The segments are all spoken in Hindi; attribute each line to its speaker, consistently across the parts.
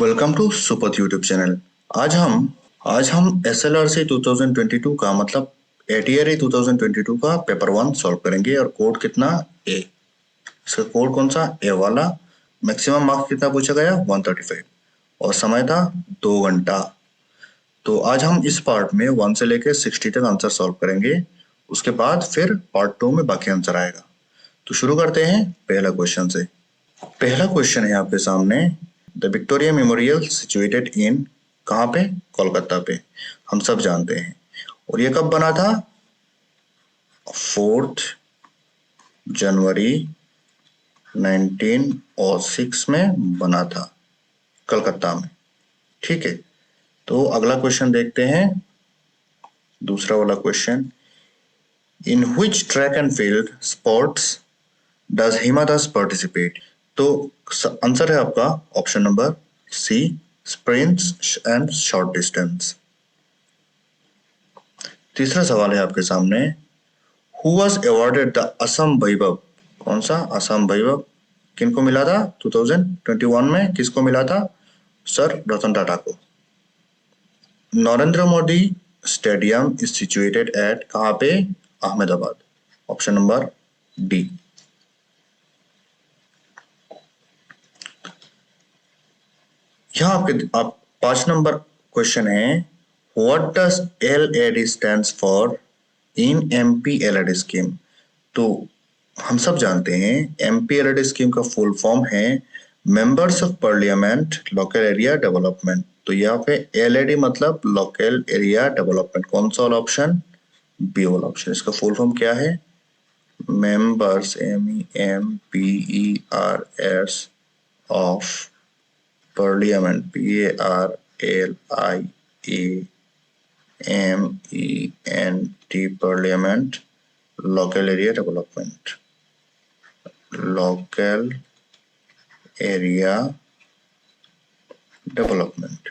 Speaker 1: Welcome to Supath YouTube channel. आज हम SLRC 2022 का मतलब ATRE 2022 का पेपर 1 सॉल्व करेंगे और कोड कितना ए। इसका कोड कौन सा ए वाला। मैक्सिमम मार्क्स कितना पूछा गया 135 और समय था 2 घंटा। तो आज हम इस पार्ट में 1 से लेकर 60 तक आंसर सॉल्व करेंगे। उसके बाद फिर पार्ट 2 में बाकी आंसर आएगा। तो शुरू करते हैं पहला क्वेश्चन से। पहला क्वेश्चन है आपके सामने। The Victoria memorial situated in कहाँ पे? कोलकाता पे, हम सब जानते हैं। और ये कब बना था? 4 जनवरी 1906 में बना था कलकत्ता में। ठीक है, तो अगला क्वेश्चन देखते हैं, दूसरा वाला question. In which track and field sports does Hima Das participate? तो आंसर है आपका option number C, sprints and short distance. तीसरा सवाल है आपके सामने। Who was awarded the Assam Vaibhav? कौन सा असम वैभव किनको मिला था? 2021 में किसको मिला था? सर रतन टाटा को। Narendra Modi stadium is situated at कहाँ पे? अहमदाबाद। Option number D. यहाँ आप 5 नंबर क्वेश्चन है। What does LAD stands for in MP LAD scheme? तो हम सब जानते हैं MP LAD स्कीम का फुल फॉर्म है members of parliament local area development. तो यहाँ पे LAD मतलब लोकल एरिया डेवलपमेंट। कौन सा वाला ऑप्शन? बी वाला ऑप्शन। इसका फुल फॉर्म क्या है? Members MEMPERS of Parliament PARLIAMENT Parliament local area development DEVELOPment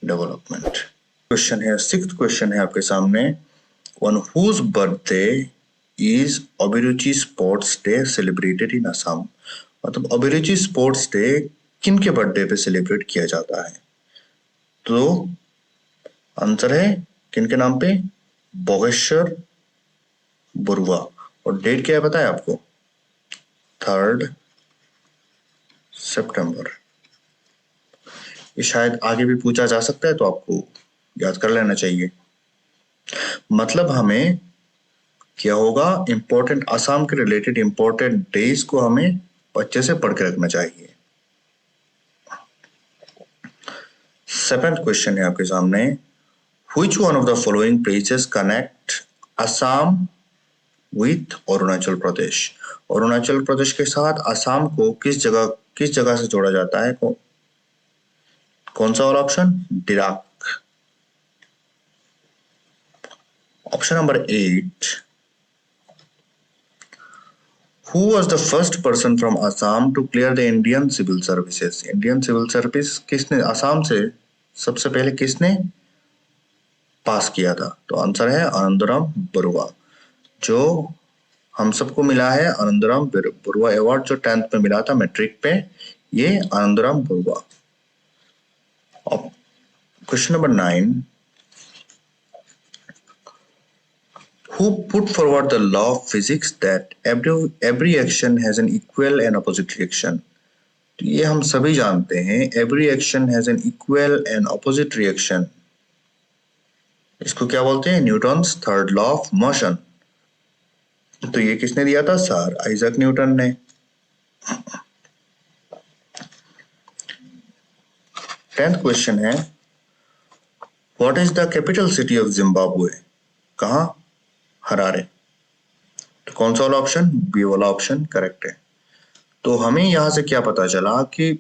Speaker 1: development. Question है, 6th क्वेश्चन है आपके सामने। ऑन हुज बर्थडे इज अभिरुचि sports day celebrated in Assam? मतलब अभिरुचि स्पोर्ट्स डे किन के बर्थडे पे सेलिब्रेट किया जाता है? तो आंसर है किन के नाम पे? बोगेश्वर बरुआ। और डेट क्या है पता है आपको? 3 सितंबर। ये शायद आगे भी पूछा जा सकता है, तो आपको याद कर लेना चाहिए। मतलब हमें क्या होगा, इंपॉर्टेंट असम के रिलेटेड इंपॉर्टेंट डेज को हमें अच्छे से पढ़ के रखना चाहिए। 7th क्वेश्चन है आपके सामने। Which one of the following places connect Assam with Arunachal Pradesh? Arunachal Pradesh के साथ असम को किस जगह से जोड़ा जाता है? कौन सा वाला option? Dirac. Option number 8। Who was the first person from Assam to clear the Indian civil services? Indian civil service किसने असम से सबसे पहले किसने पास किया था? तो आंसर है आनंदराम बरुआ। जो हम सबको मिला है आनंदराम बरुआ अवार्ड, जो 10th में मिला था मैट्रिक पे, ये Anandram Barua. Question number 9। Who put forward the law of physics that every action has an equal and opposite reaction? तो ये हम सभी जानते हैं, every action has an equal and opposite reaction। इसको क्या बोलते हैं? Newton's 3rd law of motion. तो ये किसने दिया था? सर आइजैक न्यूटन ने। 10th क्वेश्चन है, what is the capital city of Zimbabwe? कहाँ? हरारे। तो कौन सा वाला ऑप्शन? बी वाला ऑप्शन करेक्ट है। तो हमें यहां से क्या पता चला कि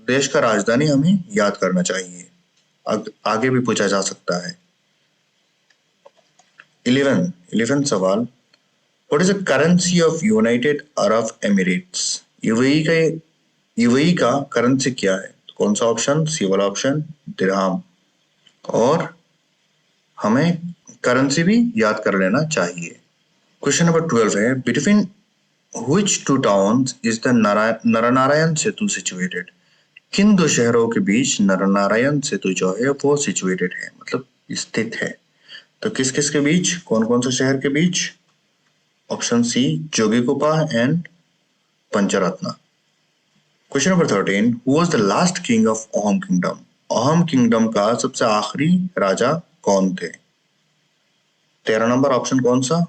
Speaker 1: देश का राजधानी हमें याद करना चाहिए। आगे भी पूछा जा सकता है। 11 सवाल। What is the currency of United Arab Emirates? UAE का करेंसी क्या है? कौन सा ऑप्शन? सी वाला ऑप्शन दिरहम। और हमें करेंसी भी याद कर लेना चाहिए। क्वेश्चन नंबर 12 है, between Which two towns is the Narnarayan Setu situated? किन दो शहरों के बीच नरनारायण सेतु जो है वो सिचुएटेड है, मतलब स्थित है। तो किस किस के बीच, कौन कौन से शहर के बीच? Option C Jogighopa and Pancharatna. Question number 13, who was the last king of Ahom kingdom? Ahom kingdom का सबसे आखिरी राजा कौन थे? 13 नंबर ऑप्शन कौन सा?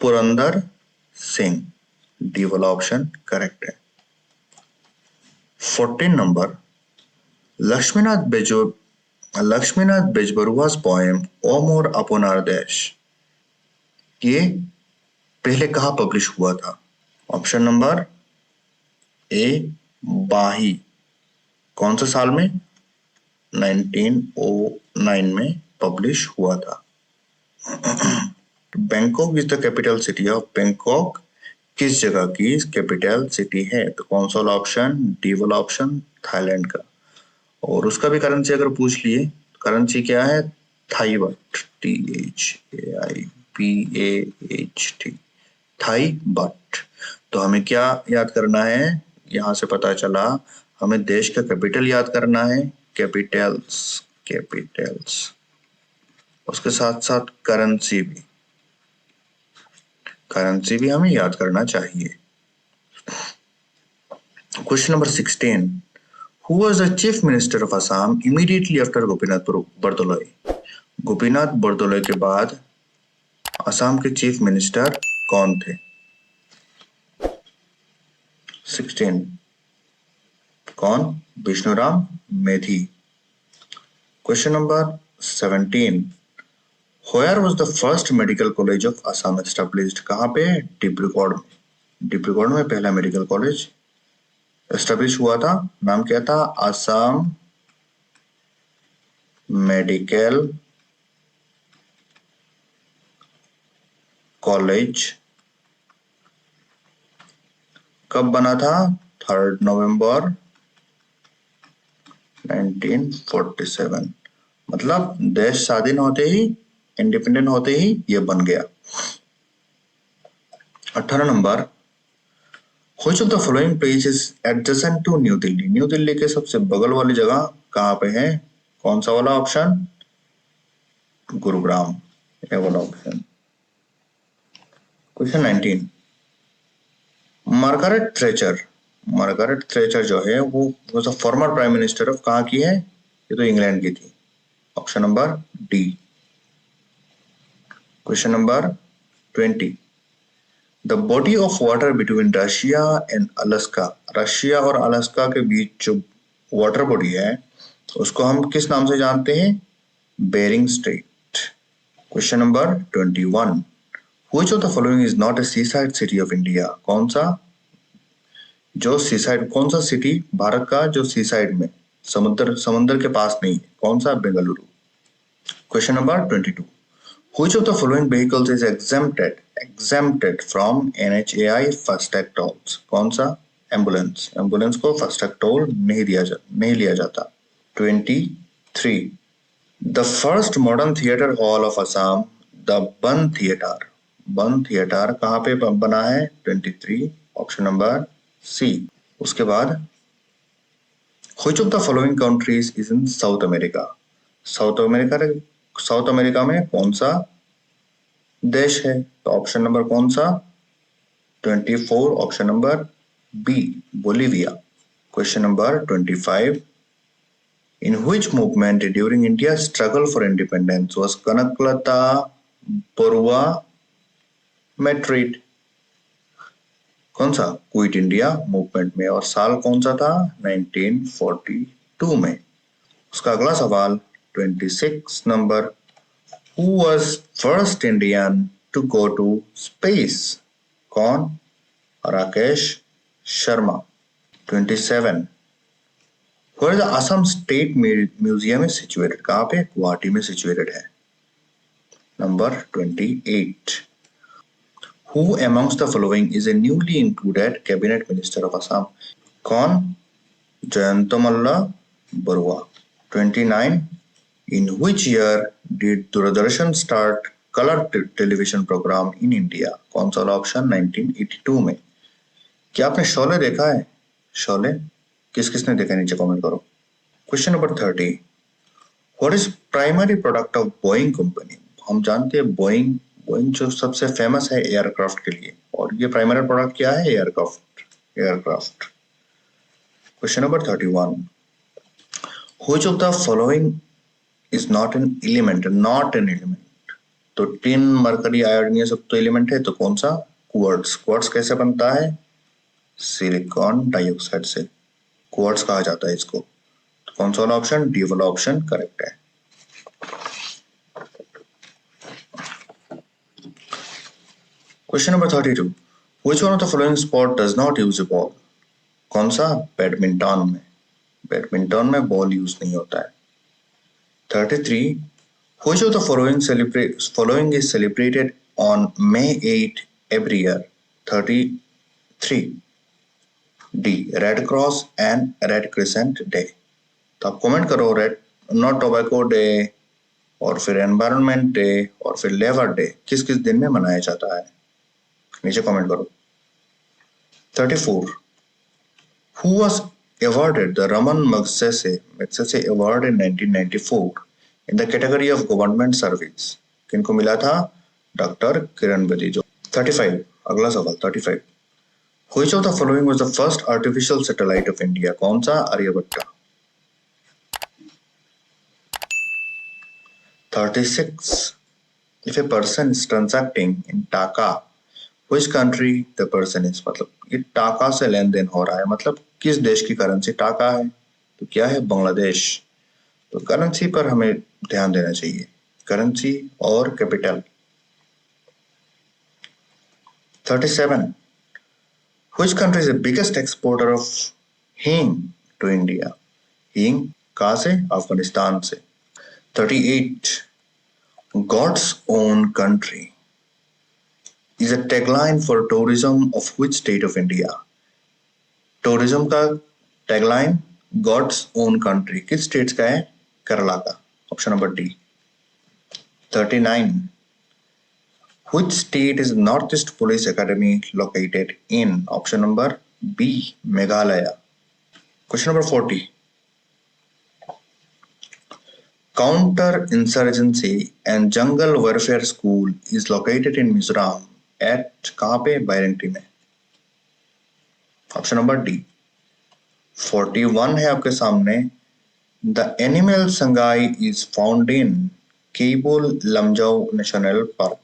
Speaker 1: पुरंदर सिंह, डी वाला ऑप्शन करेक्ट है। 14 number, Lakshminath Bezbaroa's poem O Mur Apunar Desh, ये पहले कहाँ पब्लिश हुआ था? ऑप्शन नंबर ए बाही, कौन से साल में? 1909 में पब्लिश हुआ था। Bangkok is the capital city of, Bangkok किस जगह की कैपिटल सिटी है? तो कौन सा वाला ऑप्शन? डी वाला ऑप्शन, थाईलैंड का। और उसका भी करेंसी अगर पूछ लिए, करेंसी क्या है? Thai baht, THAIBAHT, Thai baht. तो हमें क्या याद करना है? यहां से पता चला हमें देश का कैपिटल याद करना है, कैपिटल्स, उसके साथ साथ करेंसी भी हमें याद करना चाहिए। Question number 16, who was the chief minister of Assam immediately after Gopinath Bordoloi? Gopinath Bordoloi के बाद असम के चीफ मिनिस्टर कौन थे? 16 कौन? Bishnuram Medhi. Question number 17, Where was the first medical college of Assam established? कहाँ पे? डिब्रूगढ़ में। डिब्रूगढ़ में पहला मेडिकल कॉलेज एस्टेब्लिश हुआ था। नाम क्या था? Assam medical college. कब बना था? 3 नवंबर 1947, मतलब देश स्वाधीन होते ही, इंडिपेंडेंट होते ही ये बन गया। 18 number, Which of the following place is adjacent to new Delhi? New Delhi के सबसे बगल वाली जगह कहाँ पे है? कौन सा वाला ऑप्शन? गुरुग्राम, ये वाला ऑप्शन। क्वेश्चन 19, मार्गारेट थ्रेचर जो है वो was a former prime minister of, कहाँ की है? ये तो इंग्लैंड की थी। Option number D. Question number 20, the body of water between Russia and Alaska, Russia और अलास्का के बीच जो वाटर बॉडी है उसको हम किस नाम से जानते हैं? Bering Strait. Question number 21, Which of the following is not a seaside city of India? कौन सा कौन सा सिटी भारत का जो सीसाइड में, समुद्र के पास नहीं है? कौन सा? Bengaluru. Question number 22, Which of the following vehicles is exempted from NHAI FASTag tolls? कौन सा? एम्बुलेंस को फास्टैग टोल नहीं लिया जाता। 23, the first modern theatre hall of Assam, the बन थिएटर कहाँ पे बना है? 23, ऑप्शन नंबर सी। उसके बाद, Which of the following countries is in south America? South America में कौन सा देश है? तो ऑप्शन नंबर कौन सा? 24, option number B, Bolivia. Question number 25, in which movement during India's struggle for independence was Kanaklata Borua martyred? कौन सा? क्विट इंडिया मूवमेंट में। और साल कौन सा था? 1942 में। उसका अगला सवाल 26 नंबर, who was first Indian to go to space? कौन? Rakesh Sharma. 27, Where the Assam State Museum is situated? कहाँ पे? गुवाहाटी में सिचुएटेड है। Number 28, Who amongst the following is a newly included cabinet minister of Assam? कौन? Jayantamalla Barua. 29, In which year did Doordarshan start colour television programme in India? कौन सा ऑप्शन? 1982 में। क्या आपने शोले देखा है? शोले किस किसने देखा है नीचे कमेंट करो। Question number 30, what is primary product of Boeing company? हम जानते हैं बोइंग बोइंग जो सबसे फेमस है एयरक्राफ्ट के लिए, और ये प्राइमरी प्रोडक्ट क्या है? Aircraft. Question number 31, which of the following is not an element? तो टिन, मरकरी, आयोडीन ये सब तो एलिमेंट है, तो कौन सा? क्वार्ट्ज कैसे बनता है? सिलिकॉन डाइऑक्साइड से क्वार्ट्ज कहा जाता है इसको। तो कौन सा वाला ऑप्शन? डी वाला ऑप्शन करेक्ट है। Question number 32, which one of the following sport does not use a ball? कौन सा? बैडमिंटन में बॉल यूज नहीं होता है। 33, which of the following is celebrated on May 8 every year? 33, D, Red Cross and Red Crescent Day। तो आप कमेंट करो रेड नॉट टोबैको डे, और फिर एनवायरनमेंट डे, और फिर लेबर डे किस किस दिन में मनाया जाता है, नीचे कमेंट करो। 34, who was awarded the Raman Magsaysay Award in 1994 in the category of government service? किनको मिला था? डॉक्टर किरण बेदी। जो 35, अगला सवाल 35, which of the following was the first artificial satellite of India? कौन सा? Aryabhata. 36, if a person is transacting in Taka, which country the person is? मतलब ये टाका से लेन देन हो रहा है, मतलब किस देश की करेंसी टाका है? तो क्या है? बांग्लादेश। तो करेंसी पर हमें ध्यान देना चाहिए, करेंसी और capital. 37, which country is the biggest exporter of हींग to India? हींग कहाँ से? अफगानिस्तान से। 38, God's own country is a tagline for tourism of which state of India? Tourism का टैगलाइन गॉड्स ओन कंट्री किस स्टेट्स का है? केरला का। Option number D. 39, which state is Northeast Police Academy located in? Option number B, Meghalaya. Question number 40, counter insurgency and jungle welfare school is located in Mizoram at, कहां पे? बायरेंटी में। Option number D. 41 है आपके सामने, the animal sangai is found in Keibul Lamjao national park.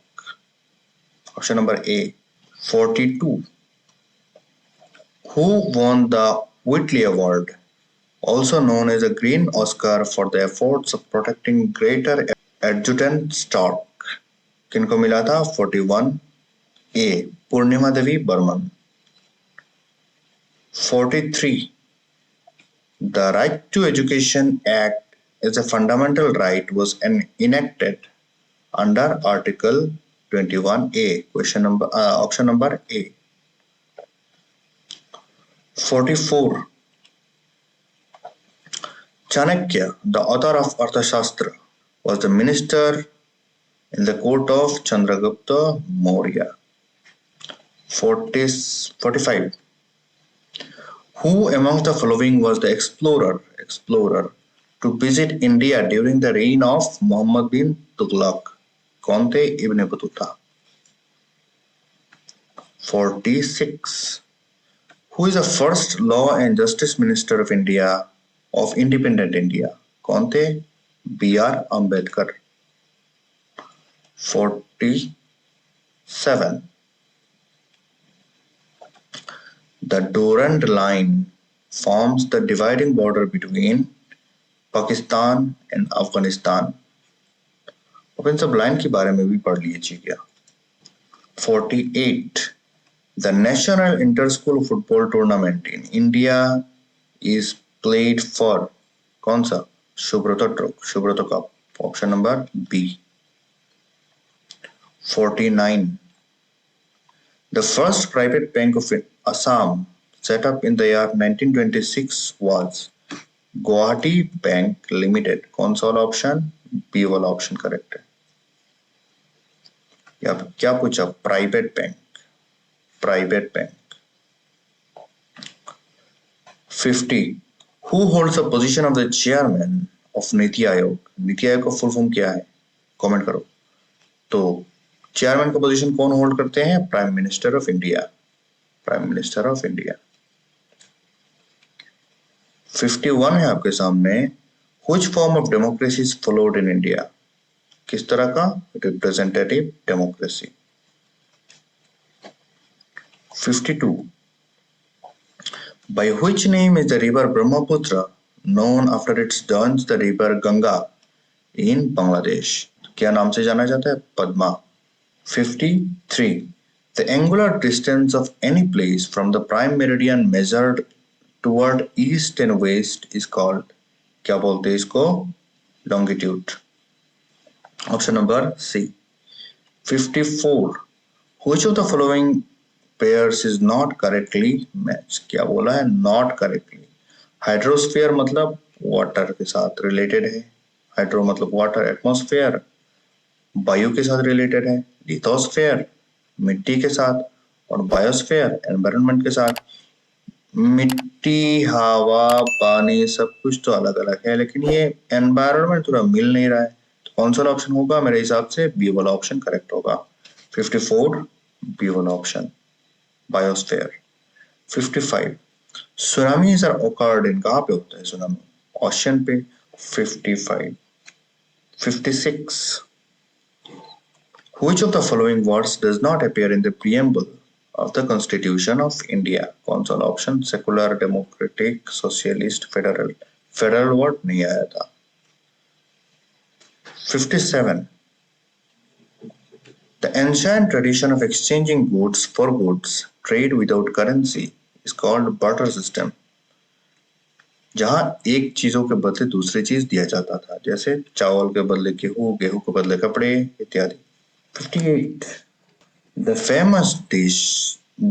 Speaker 1: Option number A. 42, who won the Whitley Award, also known as a Green Oscar, for the efforts of protecting greater adjutant stock? किनको मिला था? 41 ए, पूर्णिमा देवी Burman. 43, the Right to Education Act as a fundamental right was enacted under Article 21A. Option number A. 44, Chanakya, the author of Arthashastra, was the minister in the court of Chandragupta Maurya. 45, who among the following was the explorer to visit India during the reign of Muhammad bin Tughlaq? कौन थे? Ibn Battuta. 46, who is the first law and justice minister of India of independent India? कौन थे? B.R. Ambedkar। 47, the Durand line forms the dividing border between Pakistan and Afghanistan. अब इन सब लाइन के बारे में भी पढ़ लीजिएगा। 48, the national inter-school football tournament in India is played for, कौन सा? Subroto cup. Option number B. 49, the first private bank of Assam set up in the year 1926 was Guwahati bank limited. कौन सा वाला ऑप्शन? बी वाला ऑप्शन करेक्ट है। यहाँ पे क्या पूछा, private bank, private bank. 50 who holds the position of the chairman of NITI Aayog. NITI Aayog का फुल फॉर्म क्या है, कमेंट करो। तो चेयरमैन का पोजीशन कौन होल्ड करते हैं, prime minister of India, prime minister of India. 51 है आपके सामने, which form of democracy is followed in India. किस तरह का, representative democracy. 52 by which name is the river Brahmaputra known after its joins the river Ganga in Bangladesh। क्या नाम से जाना जाता है, Padma. 53 the angular distance of any place from the prime meridian measured toward east and west is called, क्या बोलते हैं इसको, longitude। Option number C. 54 which of the following pairs is not correctly matched, क्या बोला है, not correctly। हाइड्रोस्फीयर मतलब वाटर के साथ रिलेटेड है, हाइड्रो मतलब वाटर, एटमॉस्फेयर वायु के साथ रिलेटेड है, लिथोस्फेयर मिट्टी के साथ, और बायोस्फेयर एनवायरनमेंट के साथ। मिट्टी, हवा, पानी सब कुछ तो अलग अलग है, लेकिन ये एनवायरनमेंट थोड़ा मिल नहीं रहा है। तो कौन सा ऑप्शन होगा, मेरे हिसाब से बी वाला ऑप्शन करेक्ट होगा। 54 बी वाला option, biosphere. 55 tsunamis are occurred in, कहाँ पे होता है सुनामी, ओशन पे। 55 56 which of the following words does not appear in the preamble of the Constitution of India। कौन सा option, secular, democratic, socialist, federal. Federal word नहीं आया था। 57 the ancient tradition of exchanging goods for goods, trade without currency is called barter system। जहां एक चीजों के बदले दूसरी चीज दिया जाता था, जैसे चावल के बदले गेहूं, गेहूं के बदले कपड़े इत्यादि। 58 द फेमस डिश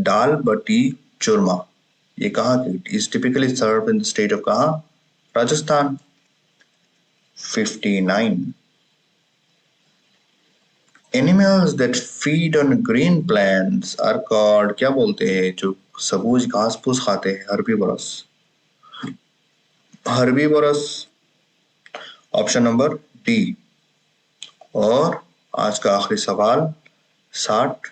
Speaker 1: दाल बटी चूरमा, ये कहाँ की, is typically serve in the state of कहाँ, Rajasthan. 59 animals that feed on green plants are called, क्या बोलते हैं जो सबूज घास फूस खाते हैं, herbivorous, herbivorous. Option number D. और आज का आखिरी सवाल 60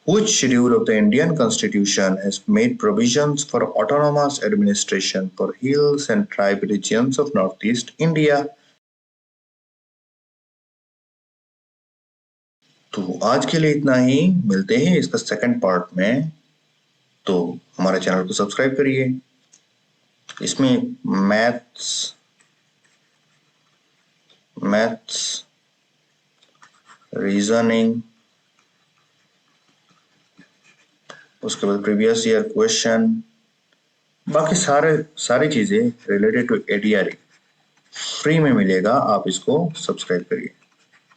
Speaker 1: which schedule of the Indian Constitution has made provisions for autonomous administration for hills and tribal regions of Northeast India। तो आज के लिए इतना ही, मिलते हैं इसका सेकंड पार्ट में। तो हमारे चैनल को सब्सक्राइब करिए। इसमें मैथ्स रीजनिंग, उसके बाद प्रीवियस ईयर क्वेश्चन, बाकी सारी चीजें रिलेटेड टू एडीआरई फ्री में मिलेगा, आप इसको सब्सक्राइब करिए।